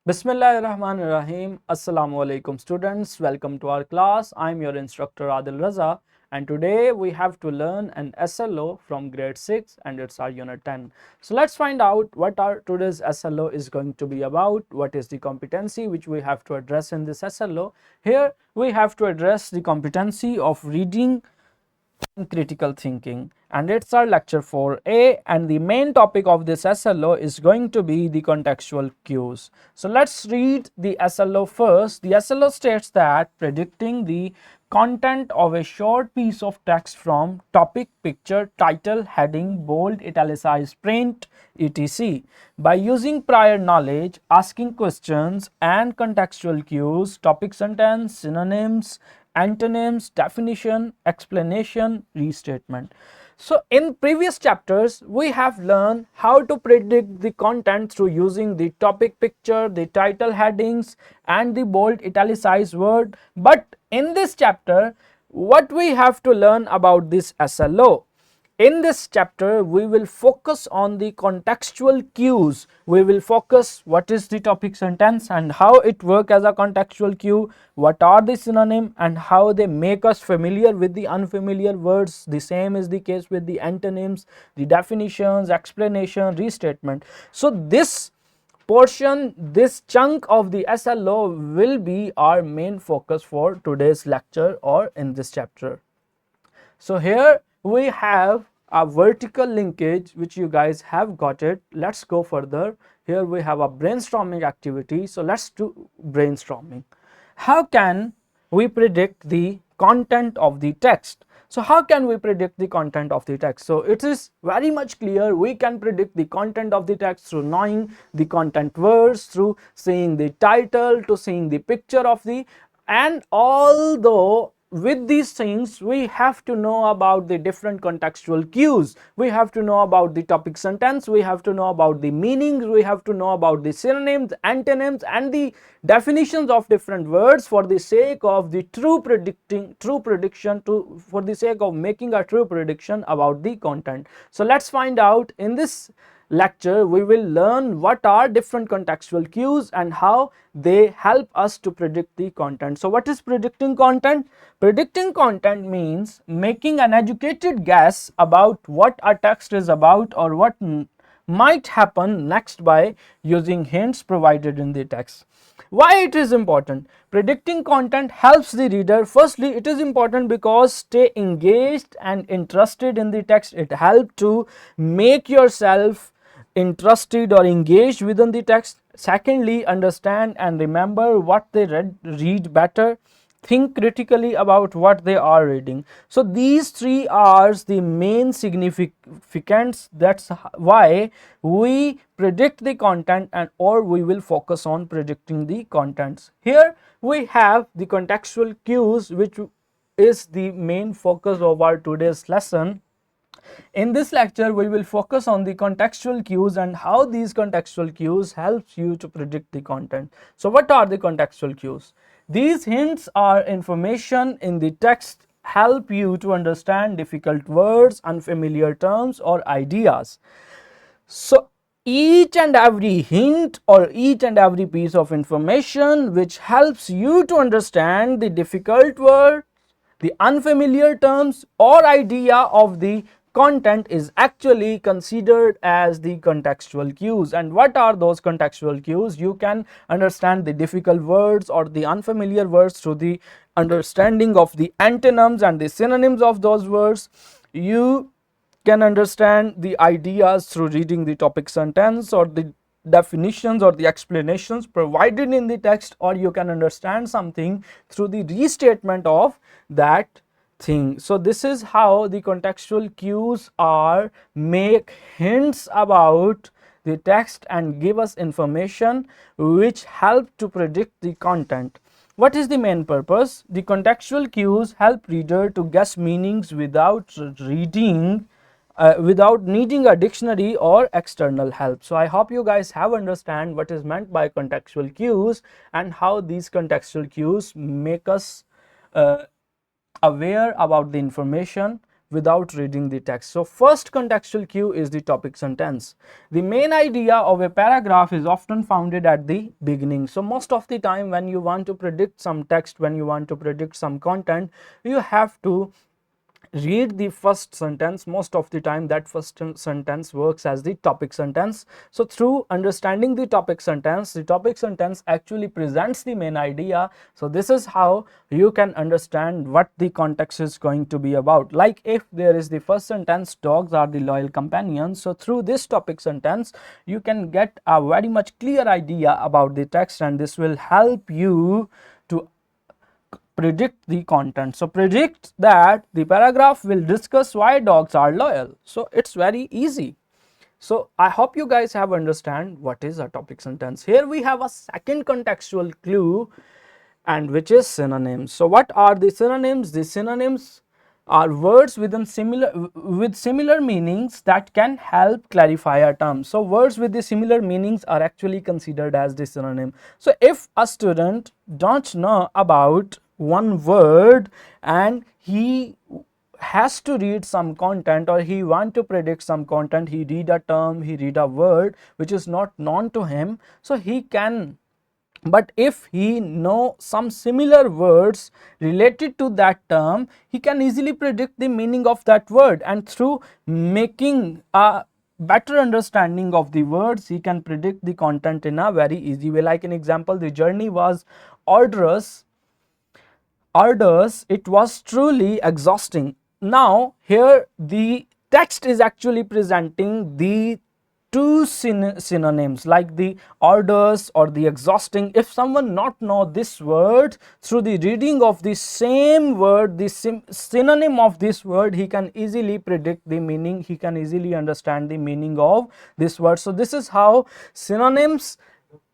Bismillahirrahmanirrahim. Assalamu alaikum students. Welcome to our class. I'm your instructor Adil Raza, and today we have to learn an SLO from grade 6 and it's our unit 10. So let's find out what our today's SLO is going to be about. What is the competency which we have to address in this SLO? Here we have to address the competency of reading critical thinking, and it's our lecture 4A, and the main topic of this SLO is going to be the contextual cues. So let's read the SLO first. The SLO states that predicting the content of a short piece of text from topic, picture, title, heading, bold, italicized print, etc. by using prior knowledge, asking questions and contextual cues, topic sentence, synonyms, antonyms, definition, explanation, restatement. So in previous chapters we have learned how to predict the content through using the topic, picture, the title, headings and the bold italicized word. But in this chapter what we have to learn about this SLO? In this chapter we will focus on the contextual cues. We will focus what is the topic sentence and how it works as a contextual cue, what are the synonym and how they make us familiar with the unfamiliar words. The same is the case with the antonyms, the definitions, explanation, restatement. So this portion, this chunk of the SLO will be our main focus for today's lecture or in this chapter. So here we have a vertical linkage which you guys have got it. Let's go further. Here we have a brainstorming activity. So let's do brainstorming. How can we predict the content of the text? So how can we predict the content of the text? So it is very much clear. We can predict the content of the text through knowing the content words, through seeing the title, to seeing the picture of the, and although with these things we have to know about the different contextual cues. We have to know about the topic sentence, we have to know about the meanings, we have to know about the synonyms, antonyms and the definitions of different words for the sake of the true prediction, for the sake of making a true prediction about the content. So let's find out. In this lecture we will learn what are different contextual cues and how they help us to predict the content. So what is predicting content? Predicting content means making an educated guess about what a text is about or what might happen next by using hints provided in the text. Why it is important? Predicting content helps the reader. Firstly, it is important because stay engaged and interested in the text. It helps to make yourself interested or engaged within the text. Secondly, understand and remember what they read better. Think critically about what they are reading. So these three are the main significance. That's why we predict the content, and or we will focus on predicting the contents. Here we have the contextual cues, which is the main focus of our today's lesson. In this lecture we will focus on the contextual cues and how these contextual cues helps you to predict the content. So what are the contextual cues? These hints are information in the text, help you to understand difficult words, unfamiliar terms or ideas. So each and every hint or each and every piece of information which helps you to understand the difficult word, the unfamiliar terms or idea of the content is actually considered as the contextual cues. And what are those contextual cues? You can understand the difficult words or the unfamiliar words through the understanding of the antonyms and the synonyms of those words. You can understand the ideas through reading the topic sentence or the definitions or the explanations provided in the text, or you can understand something through the restatement of that thing. So this is how the contextual cues are make hints about the text and give us information which help to predict the content. What is the main purpose? The contextual cues help reader to guess meanings without needing a dictionary or external help. So I hope you guys have understand what is meant by contextual cues and how these contextual cues make us aware about the information without reading the text. So first contextual cue is the topic sentence. The main idea of a paragraph is often founded at the beginning. So most of the time when you want to predict some text, when you want to predict some content, you have to read the first sentence. Most of the time that first sentence works as the topic sentence. So through understanding the topic sentence actually presents the main idea. So this is how you can understand what the context is going to be about. Like if there is the first sentence, dogs are the loyal companions, so through this topic sentence you can get a very much clear idea about the text, and this will help you to predict the content. So predict that the paragraph will discuss why dogs are loyal. So it's very easy. So I hope you guys have understand what is a topic sentence. Here we have a second contextual clue, and which is synonyms. So what are the synonyms? The synonyms are words with similar meanings that can help clarify a term. So words with the similar meanings are actually considered as the synonym. So if a student don't know about one word and he has to read some content, or he want to predict some content, he read a term, he read a word which is not known to him, so he can. But if he know some similar words related to that term, he can easily predict the meaning of that word, and through making a better understanding of the words, he can predict the content in a very easy way. Like an example, the journey was arduous, it was truly exhausting. Now here the text is actually presenting the two synonyms, like the arduous or the exhausting. If someone not know this word, through the reading of the same word, the synonym of this word, he can easily predict the meaning, he can easily understand the meaning of this word. So this is how synonyms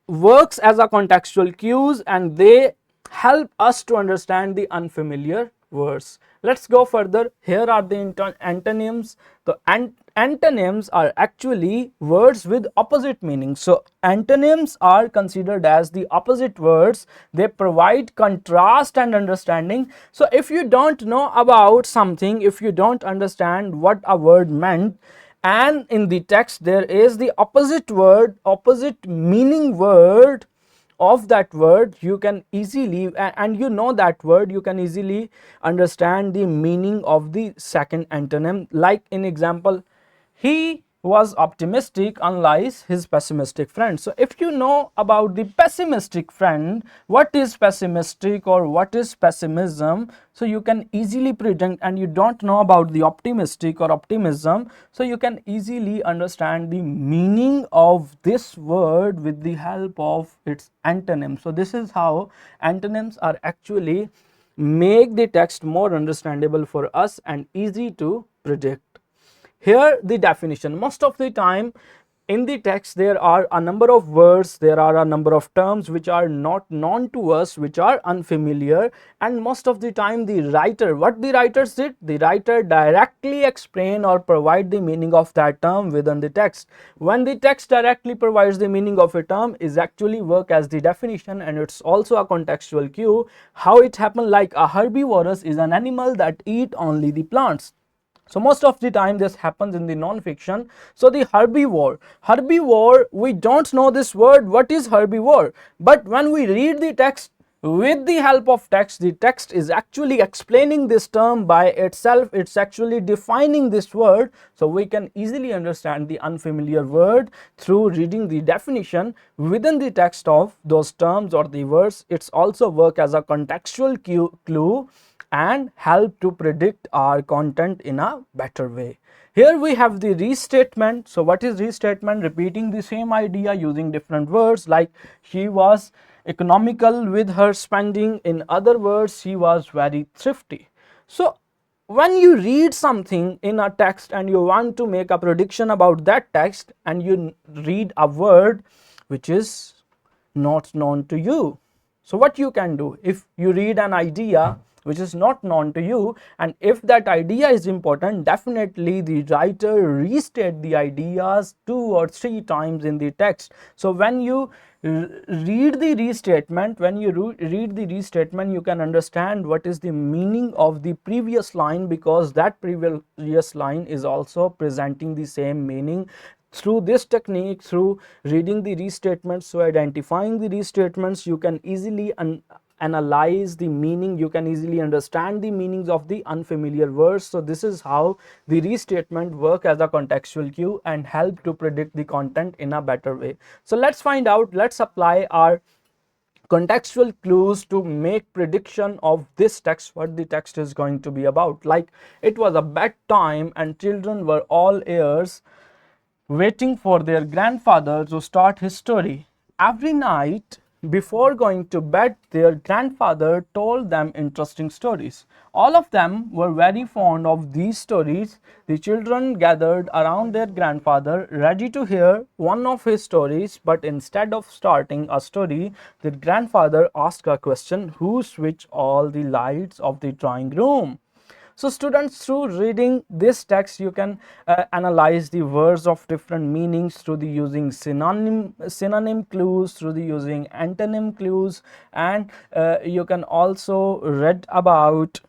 works as a contextual cues, and they help us to understand the unfamiliar words. Let's go further. Here are the antonyms. The antonyms are actually words with opposite meanings. So antonyms are considered as the opposite words. They provide contrast and understanding. So if you don't know about something, if you don't understand what a word meant, and in the text there is the opposite word, opposite meaning word of that word, you can easily, and you know that word, you can easily understand the meaning of the second antonym. Like in example, he was optimistic unlike his pessimistic friend. So if you know about the pessimistic friend, what is pessimistic or what is pessimism, so you can easily predict, and you don't know about the optimistic or optimism, so you can easily understand the meaning of this word with the help of its antonym. So this is how antonyms are actually make the text more understandable for us and easy to predict. Here the definition. Most of the time in the text there are a number of words, there are a number of terms which are not known to us, which are unfamiliar, and most of the time the writer, what the writers did, the writer directly explain or provide the meaning of that term within the text. When the text directly provides the meaning of a term, is actually work as the definition, and it's also a contextual cue. How it happened? Like a herbivorous is an animal that eat only the plants. So most of the time this happens in the non-fiction. So the herbivore, we don't know this word, what is herbivore, but when we read the text, with the help of text, the text is actually explaining this term by itself, it's actually defining this word, so we can easily understand the unfamiliar word through reading the definition within the text of those terms or the words. It's also work as a contextual clue and help to predict our content in a better way. Here we have the restatement. So what is restatement? Repeating the same idea using different words, like she was economical with her spending. In other words, she was very thrifty. So when you read something in a text and you want to make a prediction about that text, and you read a word which is not known to you, so what you can do, if you read an idea which is not known to you, and if that idea is important, definitely the writer restate the ideas 2 or 3 times in the text. So when you read the restatement. When you read the restatement, you can understand what is the meaning of the previous line, because that previous line is also presenting the same meaning. Through this technique, through reading the restatements, so identifying the restatements, you can easily analyze the meaning, you can easily understand the meanings of the unfamiliar words. So this is how the restatement work as a contextual cue and help to predict the content in a better way. So let's find out, let's apply our contextual clues to make prediction of this text, what the text is going to be about. Like, it was a bedtime and children were all ears, waiting for their grandfather to start his story. Every night before going to bed, their grandfather told them interesting stories. All of them were very fond of these stories. The children gathered around their grandfather, ready to hear one of his stories, but instead of starting a story, the grandfather asked a question: who switched all the lights of the drawing room? So students, through reading this text, you can analyze the words of different meanings through the using synonym clues, through the using antonym clues, and you can also read about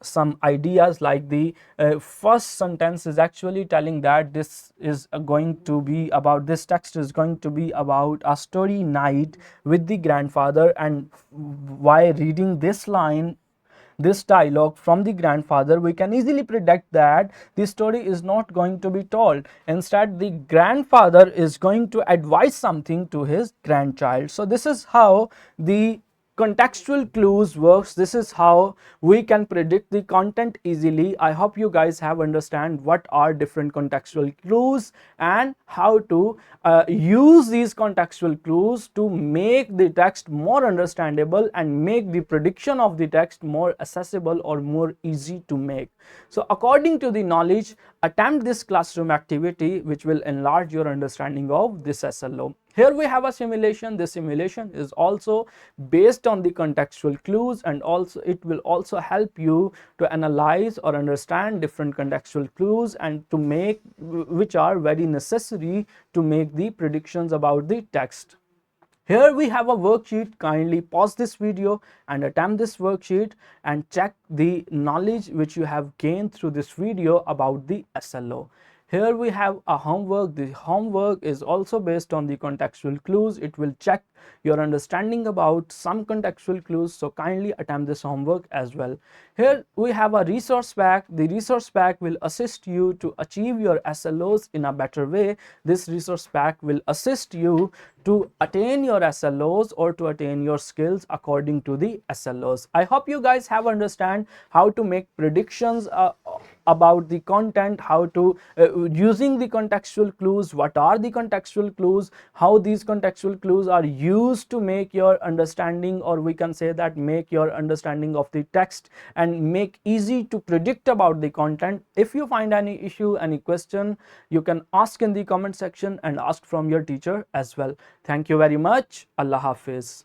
some ideas. Like the first sentence is actually telling that this is going to be about, this text is going to be about a story night with the grandfather, and while reading this line, this dialogue from the grandfather, we can easily predict that the story is not going to be told. Instead, the grandfather is going to advise something to his grandchild. So this is how the contextual clues works. This is how we can predict the content easily. I hope you guys have understand what are different contextual clues and how to use these contextual clues to make the text more understandable and make the prediction of the text more accessible or more easy to make. So according to the knowledge, attempt this classroom activity which will enlarge your understanding of this SLO. Here we have a simulation. This simulation is also based on the contextual clues, and also it will also help you to analyze or understand different contextual clues and to make, which are very necessary to make the predictions about the text. Here we have a worksheet. Kindly pause this video and attempt this worksheet and check the knowledge which you have gained through this video about the SLO. Here we have a homework. The homework is also based on the contextual clues. It will check your understanding about some contextual clues, so kindly attempt this homework as well. Here we have a resource pack. The resource pack will assist you to achieve your SLOs in a better way. This resource pack will assist you to attain your SLOs or to attain your skills according to the SLOs. I hope you guys have understand how to make predictions about the content, how to using the contextual clues, what are the contextual clues, how these contextual clues are used to make your understanding, or we can say that make your understanding of the text and make easy to predict about the content. If you find any issue, any question, you can ask in the comment section and ask from your teacher as well. Thank you very much. Allah Hafiz.